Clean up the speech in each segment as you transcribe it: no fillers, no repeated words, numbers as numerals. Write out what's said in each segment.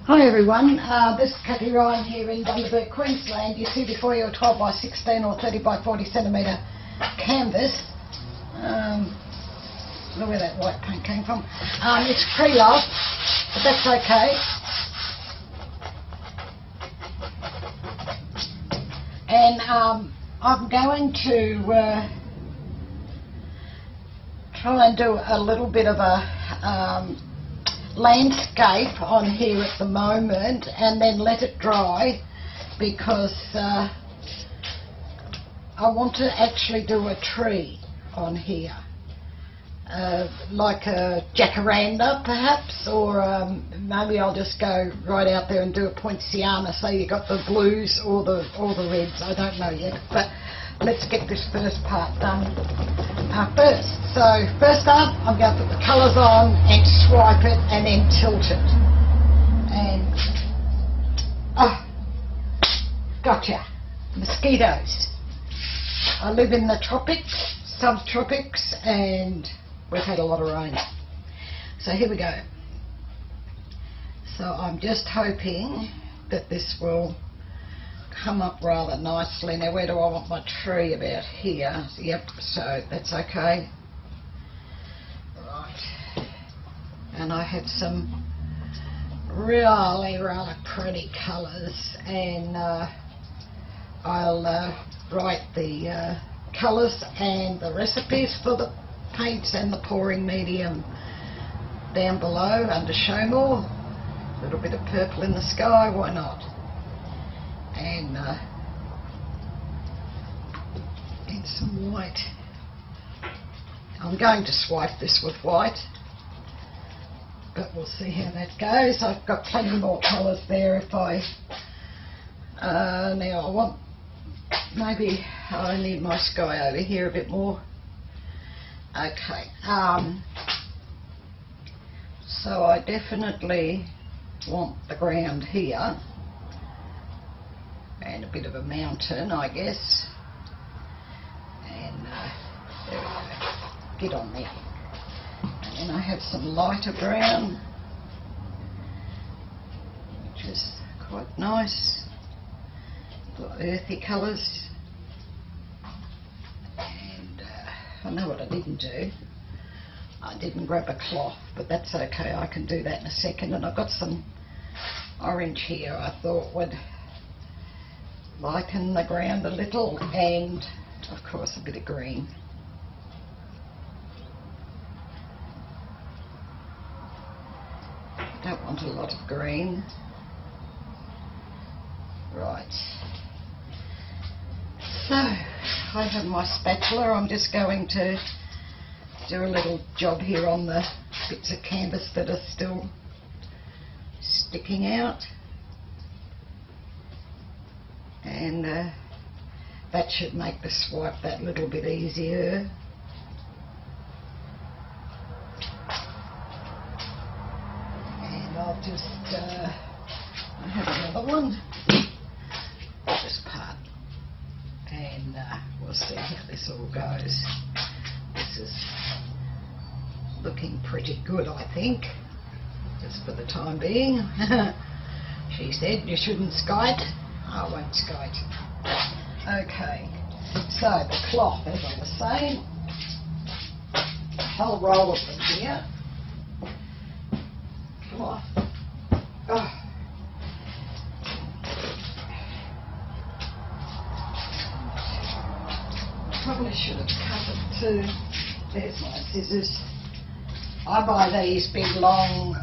Hi everyone, this is Kathie Ryan here in Bundaberg, Queensland. You see before you a 12 by 16 or 30 by 40 centimetre canvas. Look where that white paint came from. It's pre-love, but that's okay. And I'm going to try and do a little bit of a landscape on here at the moment and then let it dry, because I want to actually do a tree on here, like a jacaranda perhaps, or maybe I'll just go right out there and do a Poinciana, so you got the blues or the reds, I don't know yet, but let's get this first part done first. So first up, I'm going to put the colours on and swipe it and then tilt it. And gotcha, mosquitoes. I live in the tropics, subtropics, and we've had a lot of rain. So here we go. So I'm just hoping that this will come up rather nicely. Now where do I want my tree? About here. Yep, so that's okay. Right. And I have some really rather pretty colours, and I'll write the colours and the recipes for the paints and the pouring medium down below under show more. A little bit of purple in the sky, why not? And some white. I'm going to swipe this with white, but we'll see how that goes. I've got plenty more colours there if I now I want, maybe I need my sky over here a bit more. Okay, so I definitely want the ground here and a bit of a mountain, I guess. And there we go. Get on there. And then I have some lighter brown, which is quite nice. Got earthy colours. And I know what I didn't do. I didn't grab a cloth, but that's okay. I can do that in a second. And I've got some orange here I thought would lighten the ground a little, and of course a bit of green. I don't want a lot of green. Right. So I have my spatula. I'm just going to do a little job here on the bits of canvas that are still sticking out. And that should make the swipe that little bit easier. And I'll just, I have another one, this part, and we'll see how this all goes. This is looking pretty good, I think, just for the time being. She said you shouldn't skite. I won't skite. Okay, so the cloth, as I was saying, a whole roll of them here. Cloth. Oh. Probably should have cut it too. There's my scissors. I buy these big long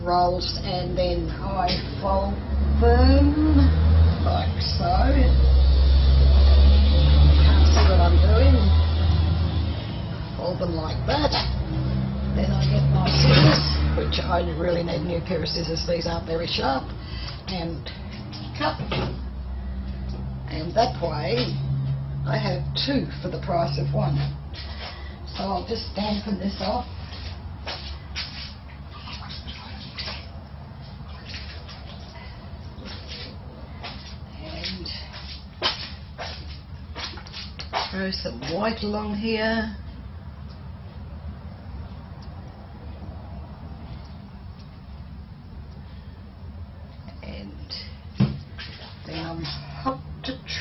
rolls and then I fold them like so. Can't see what I'm doing. Fold them like that. Then I get my scissors, which I really need a new pair of scissors. These aren't very sharp. And cut. And that way I have two for the price of one. So I'll just dampen this off. Throw some white along here.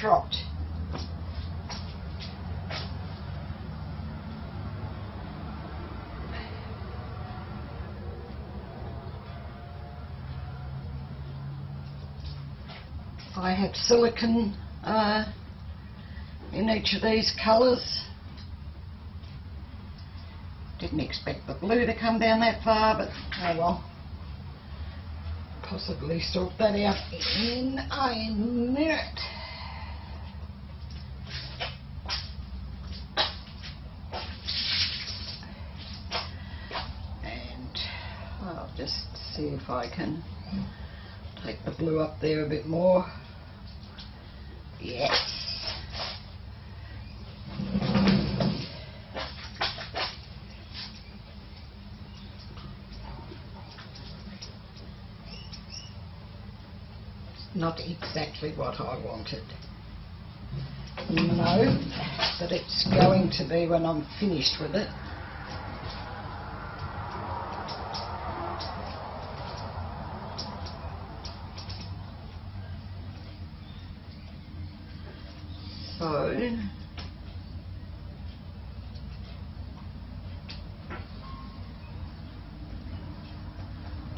trot. I have silicone in each of these colours. Didn't expect the blue to come down that far, but oh well. Possibly sort that out in a minute. And I'll just see if I can take the blue up there a bit more. Yes. Not exactly what I wanted. No, but it's going to be when I'm finished with it. So,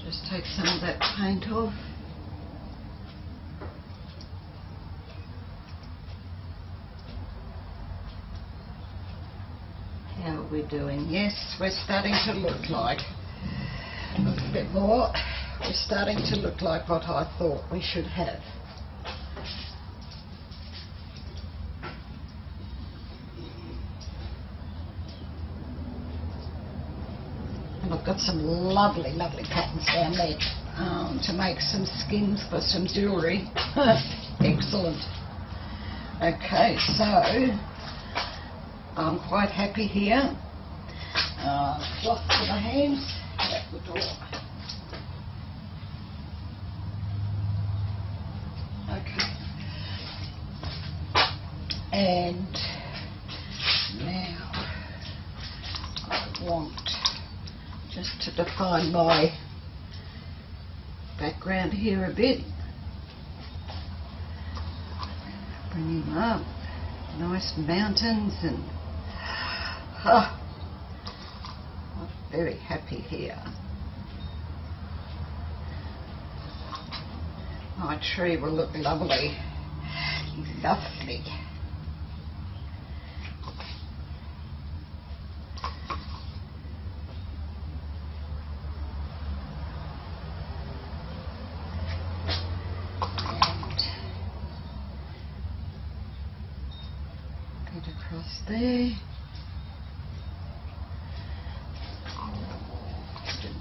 just take some of that paint off. How are we doing? Yes, we're starting to look like a little bit more. We're starting to look like what I thought we should have. And I've got some lovely, lovely patterns down there to make some skins for some jewellery. Excellent. Okay, so I'm quite happy here. Cloth for the hands, at the door. Okay. And now I want just to define my background here a bit. Bring him up. Nice mountains and I'm very happy here. My tree will look lovely. Lovely. And get across there.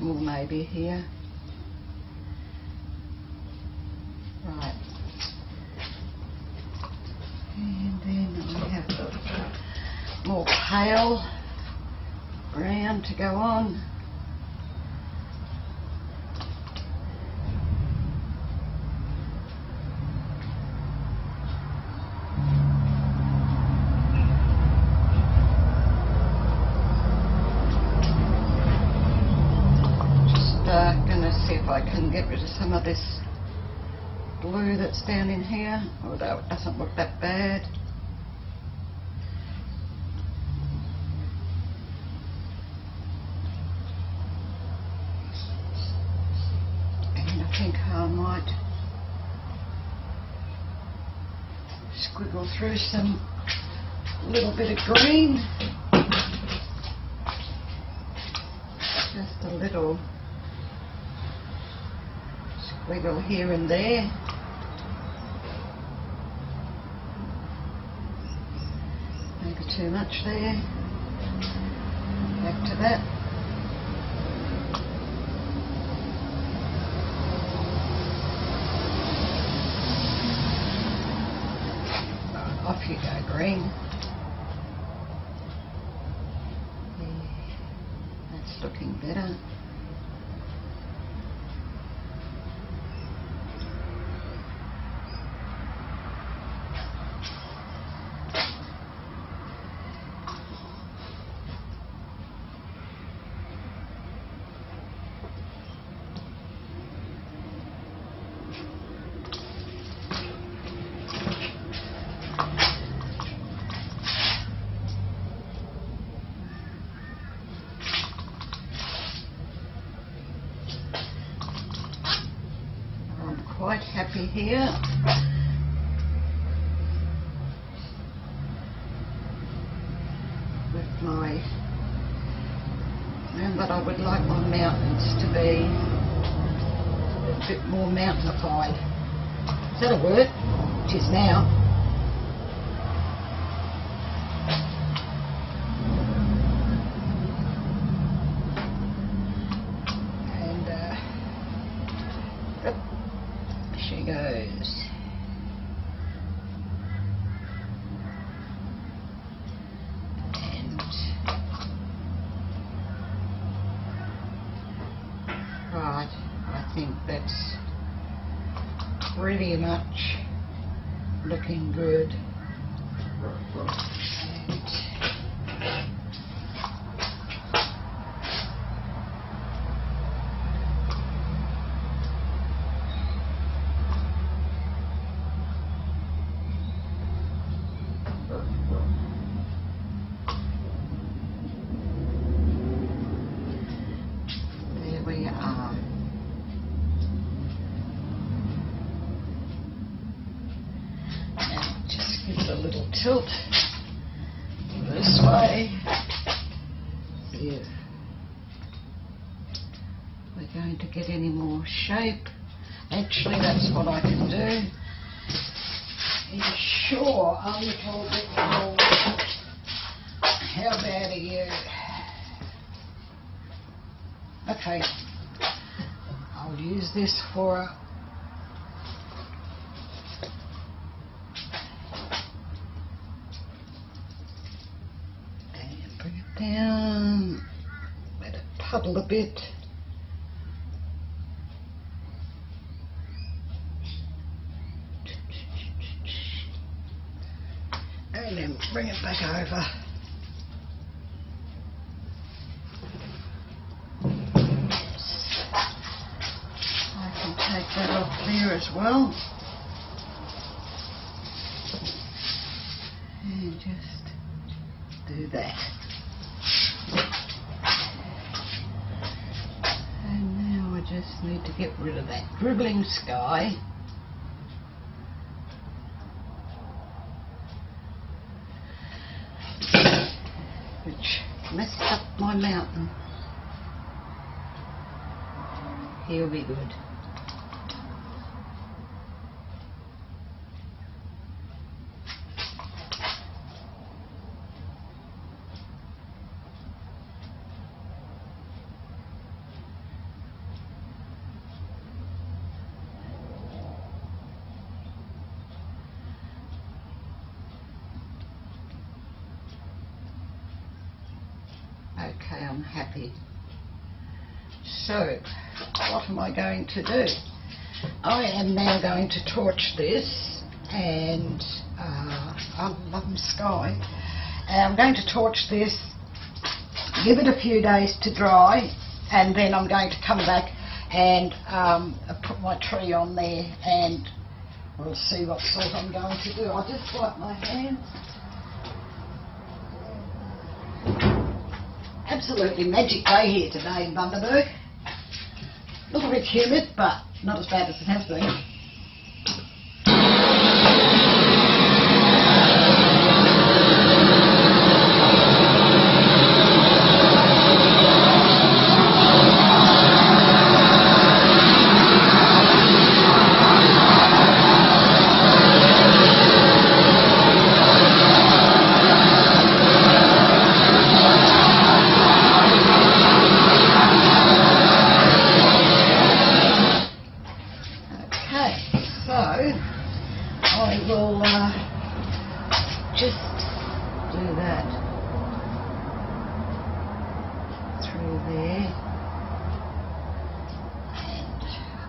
More maybe here. Right. And then I have the more pale brown to go on. See if I can get rid of some of this blue that's down in here, although it doesn't look that bad. And I think I might squiggle through some little bit of green, just a little wiggle here and there. Maybe too much there. Back to that. Right, off you go, green. Yeah, that's looking better. here. With my, and that I would like my mountains to be a bit more mountainified. Is that a word? It is now. She goes. And right, I think that's pretty much looking good. Tilt this way. See if we're going to get any more shape. Actually, that's what I can do. Ensure a little bit more. How bad are you? Okay, I'll use this for a down, let it puddle a bit. And then bring it back over. Yes. I can take that off there as well. And just do that. Just need to get rid of that dribbling sky. Which messed up my mountain. He'll be good. Okay, I'm happy. So, what am I going to do? I am now going to torch this and love sky. And I'm going to torch this, give it a few days to dry, and then I'm going to come back and put my tree on there, and we'll see what sort I'm going to do. I'll just wipe my hands. Absolutely magic day here today in Bundaberg. A little bit humid, but not as bad as it has been.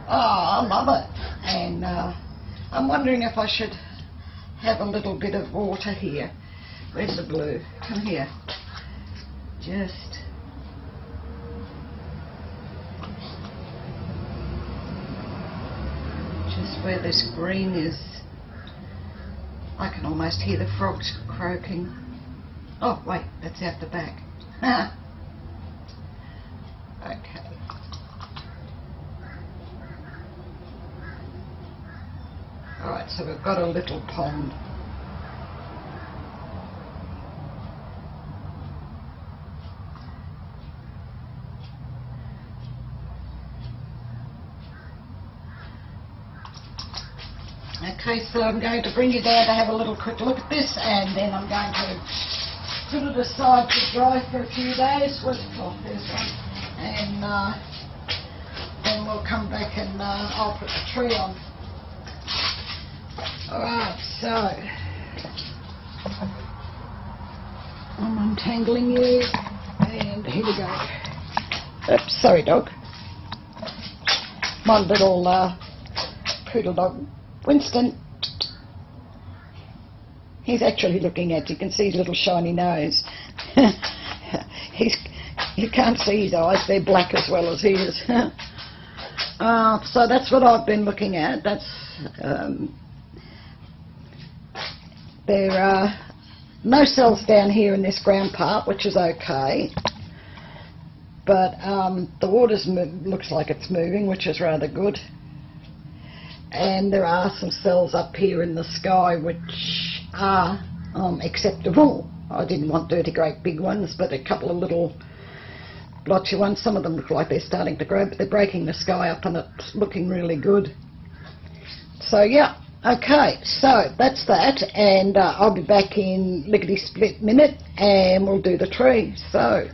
Oh, I love it. And I'm wondering if I should have a little bit of water here. Where's the blue? Come here. Just where this green is. I can almost hear the frogs croaking. Oh, wait, that's out the back. Okay. Alright, so we've got a little pond. Okay, so I'm going to bring you there to have a little quick look at this, and then I'm going to put it aside to dry for a few days. Where's the cloth? There's one. And then we'll come back and I'll put the tree on. Alright, so I'm untangling you, and here we go. Oops, sorry dog. My little poodle dog, Winston. He's actually looking at you. You can see his little shiny nose. You can't see his eyes, they're black as well as he is. So that's what I've been looking at. That's there are no cells down here in this ground part, which is okay, but the water looks like it's moving, which is rather good, and there are some cells up here in the sky which are acceptable. I didn't want dirty great big ones, but a couple of little blotchy ones. Some of them look like they're starting to grow, but they're breaking the sky up and it's looking really good. So yeah, okay, so that's that, and I'll be back in lickety split minute and we'll do the tree. So